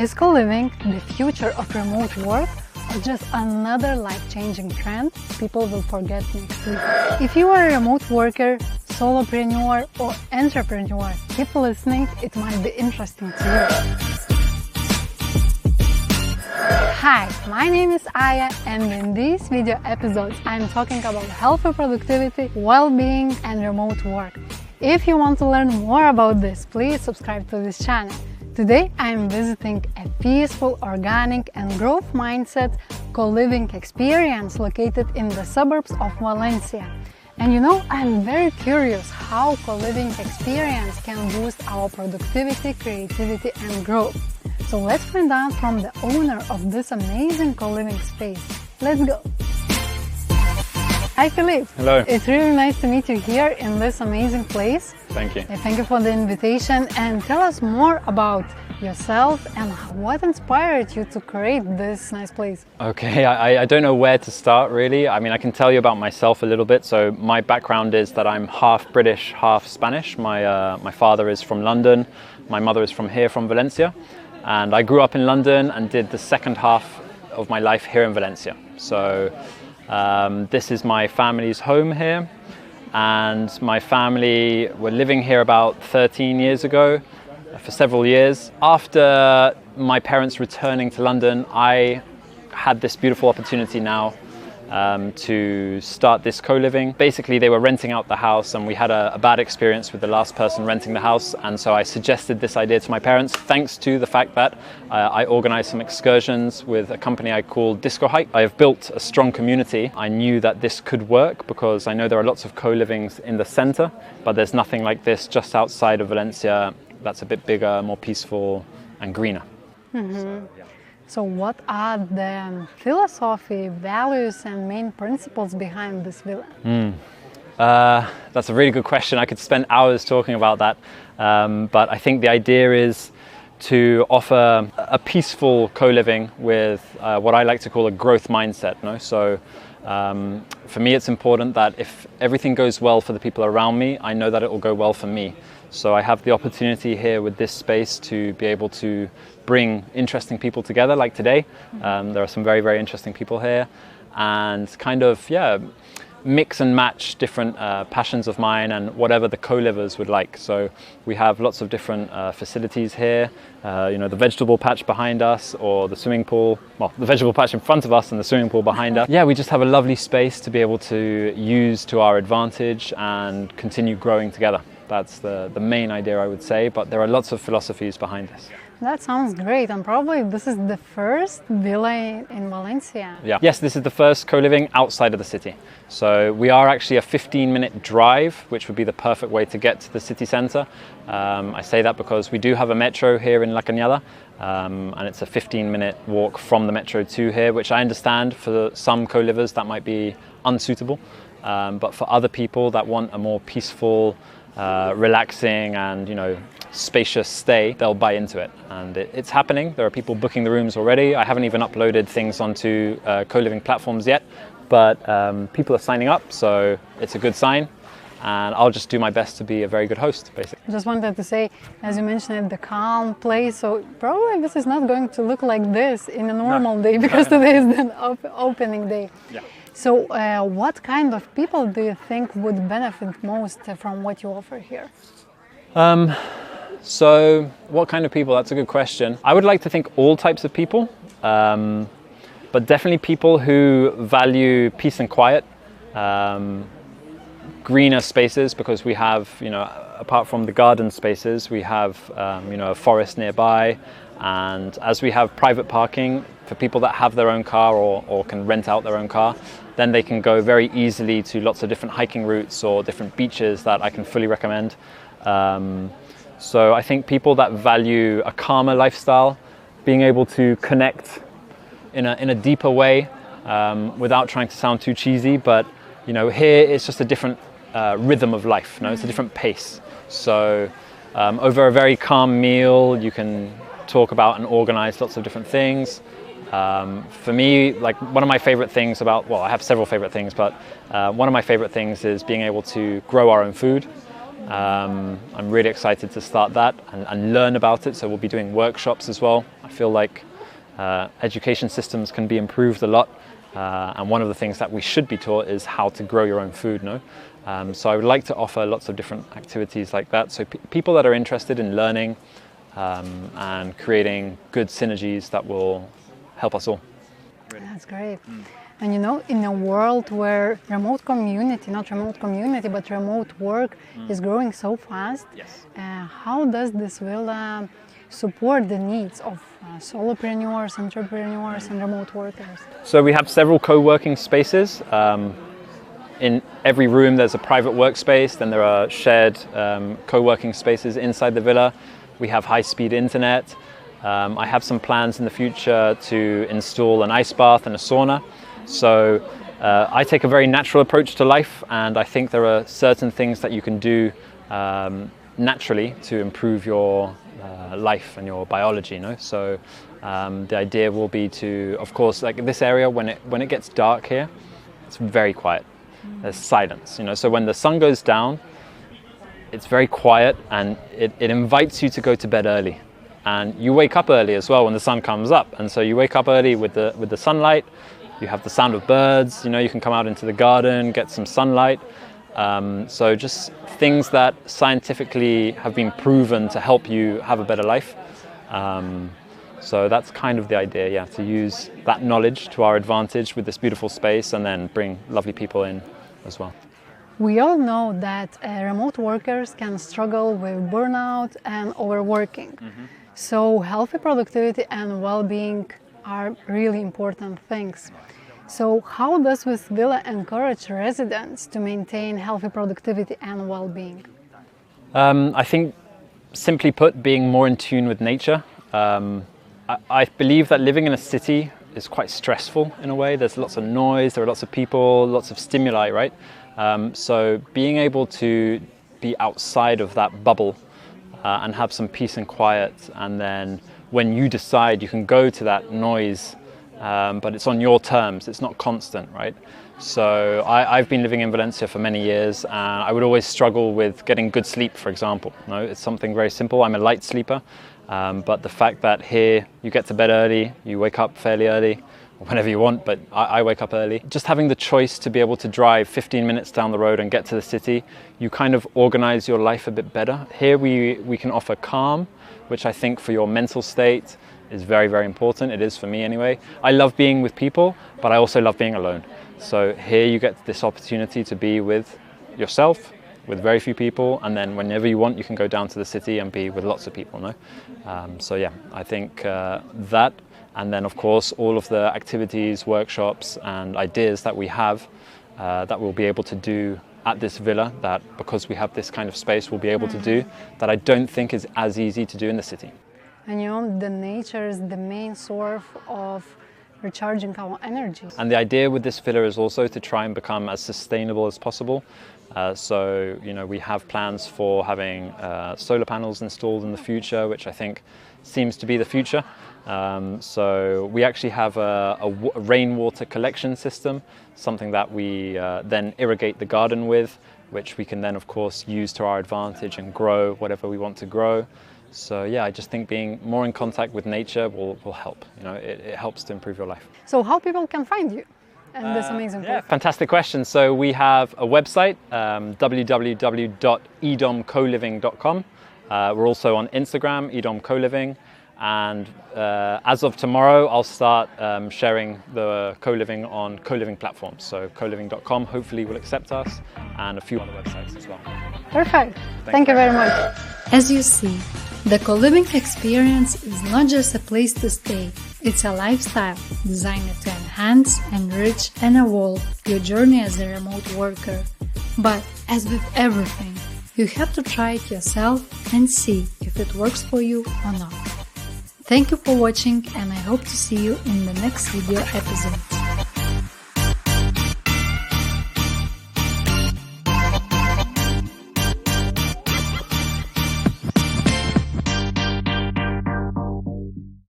Is co-living the future of remote work or just another life-changing trend people will forget next week? If you are a remote worker, solopreneur or entrepreneur, keep listening, it might be interesting to you. Hi, my name is Aya, and in these video episodes I'm talking about healthy productivity, well-being and remote work. If you want to learn more about this, please subscribe to this channel. Today I'm visiting a peaceful, organic and growth mindset co-living experience located in the suburbs of Valencia. And you know, I'm very curious how co-living experience can boost our productivity, creativity and growth. So let's find out from the owner of this amazing co-living space. Let's go! Hi Phillip! Hello! It's really nice to meet you here in this amazing place. Thank you. Thank you for the invitation, and tell us more about yourself and what inspired you to create this nice place. Okay, I don't know where to start really. I mean, I can tell you about myself a little bit. So my background is that I'm half British, half Spanish. My father is from London, my mother is from Valencia. And I grew up in London and did the second half of my life here in Valencia. So this is my family's home here, and my family were living here about 13 years ago for several years. After my parents returning to London, I had this beautiful opportunity now to start this co-living. Basically, they were renting out the house and we had a bad experience with the last person renting the house, and so I suggested this idea to my parents, thanks to the fact that I organized some excursions with a company I call Disco Hike. I have built a strong community. I knew that this could work because I know there are lots of co-livings in the center, but there's nothing like this just outside of Valencia that's a bit bigger, more peaceful and greener. Mm-hmm. So what are the philosophy, values and main principles behind this villa? That's a really good question. I could spend hours talking about that. But I think the idea is to offer a peaceful co-living with what I like to call a growth mindset. No? So for me, it's important that if everything goes well for the people around me, I know that it will go well for me. So I have the opportunity here with this space to be able to bring interesting people together, like today. There are some very, very interesting people here, and kind of, mix and match different passions of mine and whatever the co-livers would like. So we have lots of different facilities here, the vegetable patch behind us or the swimming pool, well, the vegetable patch in front of us and the swimming pool behind us. Yeah, we just have a lovely space to be able to use to our advantage and continue growing together. That's the main idea, I would say, but there are lots of philosophies behind this. That sounds great, and probably this is the first villa in Valencia. Yeah. Yes, this is the first co-living outside of the city. So we are actually a 15-minute drive, which would be the perfect way to get to the city centre. I say that because we do have a metro here in La Cañada, and it's a 15-minute walk from the metro to here, which I understand for some co-livers that might be unsuitable. But for other people that want a more peaceful, relaxing and spacious stay, they'll buy into it, and it's happening. There are people booking the rooms already. I haven't even uploaded things onto co-living platforms yet, but people are signing up, so it's a good sign, and I'll just do my best to be a very good host, basically. I just wanted to say, as you mentioned, the calm place, so probably this is not going to look like this in a normal day, because today is the opening day. Yeah. So what kind of people do you think would benefit most from what you offer here? So what kind of people? That's a good question. I would like to think all types of people, but definitely people who value peace and quiet, greener spaces, because we have, apart from the garden spaces, we have, a forest nearby. And as we have private parking for people that have their own car or can rent out their own car, then they can go very easily to lots of different hiking routes or different beaches that I can fully recommend. So I think people that value a calmer lifestyle, being able to connect in a deeper way, without trying to sound too cheesy, but here it's just a different rhythm of life. It's a different pace. So over a very calm meal, you can talk about and organize lots of different things. For me, like one of my favorite things I have several favorite things, but one of my favorite things is being able to grow our own food. I'm really excited to start that and learn about it. So we'll be doing workshops as well. I feel like education systems can be improved a lot. And one of the things that we should be taught is how to grow your own food. So I would like to offer lots of different activities like that. So people that are interested in learning and creating good synergies that will help us all. That's great. And in a world where remote work is growing so fast, Yes. How does this villa support the needs of solopreneurs, entrepreneurs, and remote workers? So we have several co-working spaces. In every room there's a private workspace, then there are shared co-working spaces inside the villa. We have high-speed internet. I have some plans in the future to install an ice bath and a sauna. So I take a very natural approach to life, and I think there are certain things that you can do naturally to improve your life and your biology. So the idea will be to, of course, like this area, when it gets dark here, it's very quiet. There's silence. So when the sun goes down, it's very quiet, and it invites you to go to bed early. And you wake up early as well when the sun comes up, and so you wake up early with the sunlight. You have the sound of birds. You can come out into the garden, get some sunlight. So just things that scientifically have been proven to help you have a better life. So that's kind of the idea, to use that knowledge to our advantage with this beautiful space, and then bring lovely people in as well. We all know that remote workers can struggle with burnout and overworking. So healthy productivity and well-being are really important things. So how does this villa encourage residents to maintain healthy productivity and well-being? I think, simply put, being more in tune with nature. I believe that living in a city is quite stressful in a way. There's lots of noise, there are lots of people, lots of stimuli, right? So being able to be outside of that bubble and have some peace and quiet, and then when you decide, you can go to that noise, but it's on your terms, it's not constant, right? So I've been living in Valencia for many years, and I would always struggle with getting good sleep, for example. It's something very simple. I'm a light sleeper, but the fact that here you get to bed early, you wake up fairly early, whenever you want, but I wake up early. Just having the choice to be able to drive 15 minutes down the road and get to the city, you kind of organize your life a bit better. Here we can offer calm, which I think for your mental state is very, very important. It is for me anyway. I love being with people, but I also love being alone. So here you get this opportunity to be with yourself, with very few people, and then whenever you want, you can go down to the city and be with lots of people. So yeah, I think that, and then of course all of the activities, workshops and ideas that we have that we'll be able to do at this villa, that because we have this kind of space we'll be able to do, that I don't think is as easy to do in the city. And the nature is the main source of recharging our energy. And the idea with this villa is also to try and become as sustainable as possible. So we have plans for having solar panels installed in the future, which I think seems to be the future. So we actually have a rainwater collection system, something that we then irrigate the garden with, which we can then of course use to our advantage and grow whatever we want to grow. So yeah, I just think being more in contact with nature will help. It helps to improve your life. So how people can find you and this amazing place? Fantastic question. So we have a website, www.edomcoliving.com. We're also on Instagram, Edom Coliving. And as of tomorrow, I'll start sharing the co-living on co-living platforms. So coliving.com hopefully will accept us, and a few other websites as well. Perfect. Thank you very much. As you see, the co-living experience is not just a place to stay. It's a lifestyle designed to enhance, enrich and evolve your journey as a remote worker. But as with everything, you have to try it yourself and see if it works for you or not. Thank you for watching, and I hope to see you in the next video episode.